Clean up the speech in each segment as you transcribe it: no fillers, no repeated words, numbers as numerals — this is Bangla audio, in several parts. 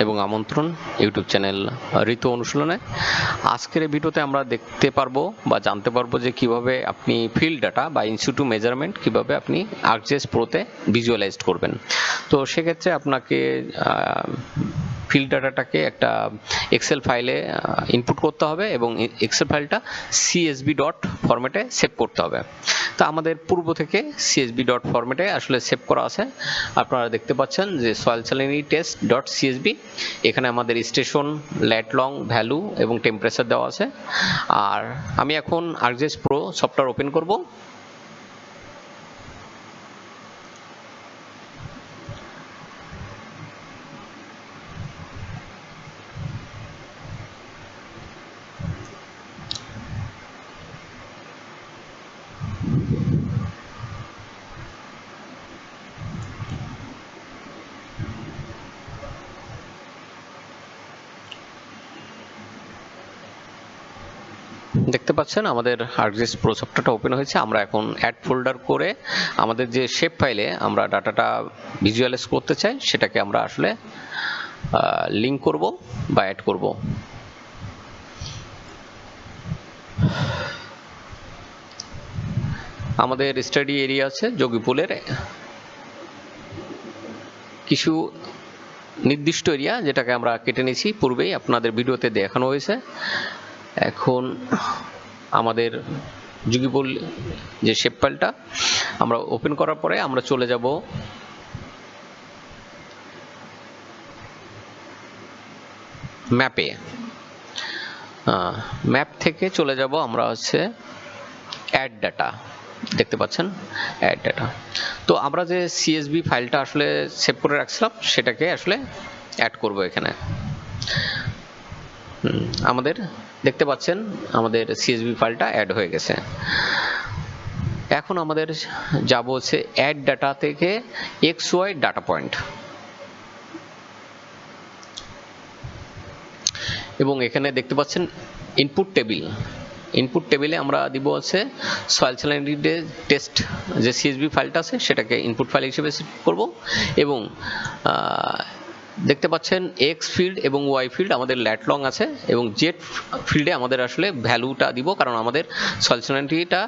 এবং আমন্ত্রণ ইউটিউব চ্যানেল ঋতু অনুশীলনে। আজকের ভিডিওতে আমরা দেখতে পারবো বা জানতে পারবো যে কিভাবে আপনি ফিল্ড ডাটা বা ইনস্টিটিউট মেজারমেন্ট কিভাবে আপনি ArcGIS Pro-তে ভিজুয়ালাইজ করবেন। তো সেক্ষেত্রে আপনাকে ফিল্ড ডাটাটাকে একটা এক্সেল ফাইলে ইনপুট করতে হবে এবং এক্সেল ফাইলটা CSV ডট ফরম্যাটে সেভ করতে হবে। তো আমাদের পূর্ব থেকে CSV ডট ফরম্যাটে আসলে সেভ করা আছে। আপনারা দেখতে পাচ্ছেন যে soil salinity test dot CSV, এখানে আমাদের স্টেশন, ল্যাট লং, ভ্যালু এবং টেম্পারেচার দেওয়া আছে। আর আমি এখন ArcGIS Pro সফটওয়্যার ওপেন করব। দেখতে পাচ্ছেন আমাদের ArcGIS Pro সফটওয়্যারটা ওপেন হয়েছে। আমরা এখন অ্যাড ফোল্ডার করে আমাদের যে শেপ ফাইলে আমরা ডাটাটা ভিজুয়ালাইজ করতে চাই সেটাকে আমরা আসলে লিঙ্ক করব বা অ্যাড করব। আমাদের স্টাডি এরিয়া আছে যোগীপুলের কিছু নির্দিষ্ট এরিয়া, যেটাকে আমরা কেটে নিয়েছি পূর্বেই আপনাদের ভিডিওতে দেখানো হয়েছে। এখন আমাদের যোগীপুল যে শেপ ফাইলটা আমরা ওপেন করার পরে আমরা চলে যাব ম্যাপে। ম্যাপ থেকে চলে যাব আমরা হচ্ছে অ্যাড ডাটা, দেখতে পাচ্ছেন অ্যাড ডাটা। তো আমরা যে CSV ফাইলটা আসলে সেভ করে রাখছিলাম সেটাকে আসলে অ্যাড করব এখানে। আমাদের দেখতে পাচ্ছেন আমাদের CSV ফাইলটা অ্যাড হয়ে গেছে। এখন আমাদের যাব হচ্ছে অ্যাড ডাটা থেকে XY ডাটা পয়েন্ট, এবং এখানে দেখতে পাচ্ছেন ইনপুট টেবিল। ইনপুট টেবিলে আমরা দিব হচ্ছে সয়েল স্যালিনিটি টেস্ট যে CSV ফাইলটা আছে সেটাকে ইনপুট ফাইল হিসেবে সেট করব। এবং দেখতে পাচ্ছেন X ফিল্ড এবং Y ফিল্ড আমাদের ল্যাট লং আছে, এবং Z ফিল্ডে আমাদের আসলে ভ্যালুটা দিব, কারণ আমাদের সয়েল স্যালিনিটিটা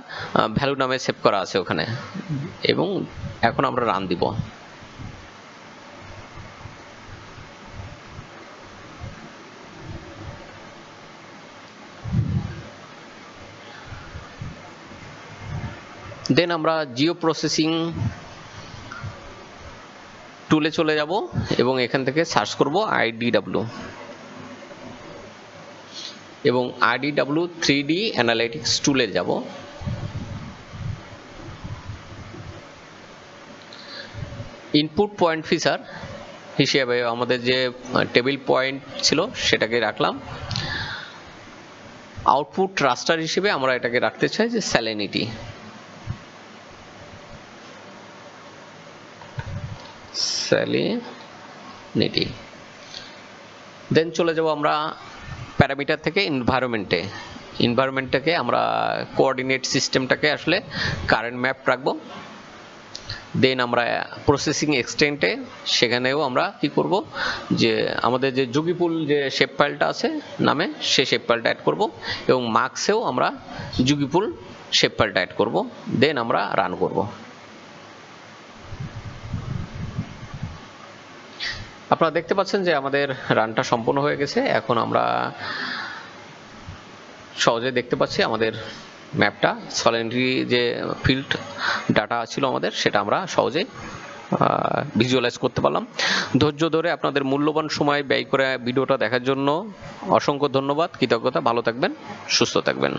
ভ্যালু নামে সেভ করা আছে ওখানে। এবং এখন আমরা রান দিব। দেন আমরা জিও প্রসেসিং টুলে চলে যাব এবং এখান থেকে সার্চ করব IDW, এবং IDW 3D অ্যানালিটিক্স টুলে যাব। ইনপুট পয়েন্ট ফিচার হিসেবে আমাদের যে টেবিল পয়েন্ট ছিল সেটাকে রাখলাম। আউটপুট রাস্টার হিসেবে আমরা এটাকে রাখতে চাই যে স্যালিনিটি। দেন চলে যাব আমরা প্যারামিটার থেকে এনভায়রনমেন্টে। এনভায়রনমেন্টটাকে আমরা কোঅর্ডিনেট সিস্টেমটাকে আসলে কারেন্ট ম্যাপ রাখবো। দেন আমরা প্রসেসিং এক্সটেন্টে সেখানেও আমরা কি করব যে আমাদের যে যোগীপুল যে শেপ ফাইলটা আছে নামে সেই শেপ ফাইলটা অ্যাড করব, এবং মার্কসেও আমরা যোগীপুল শেপ ফাইলটা অ্যাড করব। দেন আমরা রান করব। আপনারা দেখতে পাচ্ছেন যে আমাদের রানটা সম্পূর্ণ হয়ে গেছে। এখন আমরা সহজে দেখতে পাচ্ছি আমাদের ম্যাপটা, স্যালিনিটি যে ফিল্ড ডাটা ছিল আমাদের সেটা আমরা সহজে ভিজুয়ালাইজ করতে পারলাম। ধৈর্য ধরে আপনাদের মূল্যবান সময় ব্যয় করে ভিডিওটা দেখার জন্য অসংখ্য ধন্যবাদ, কৃতজ্ঞতা। ভালো থাকবেন, সুস্থ থাকবেন।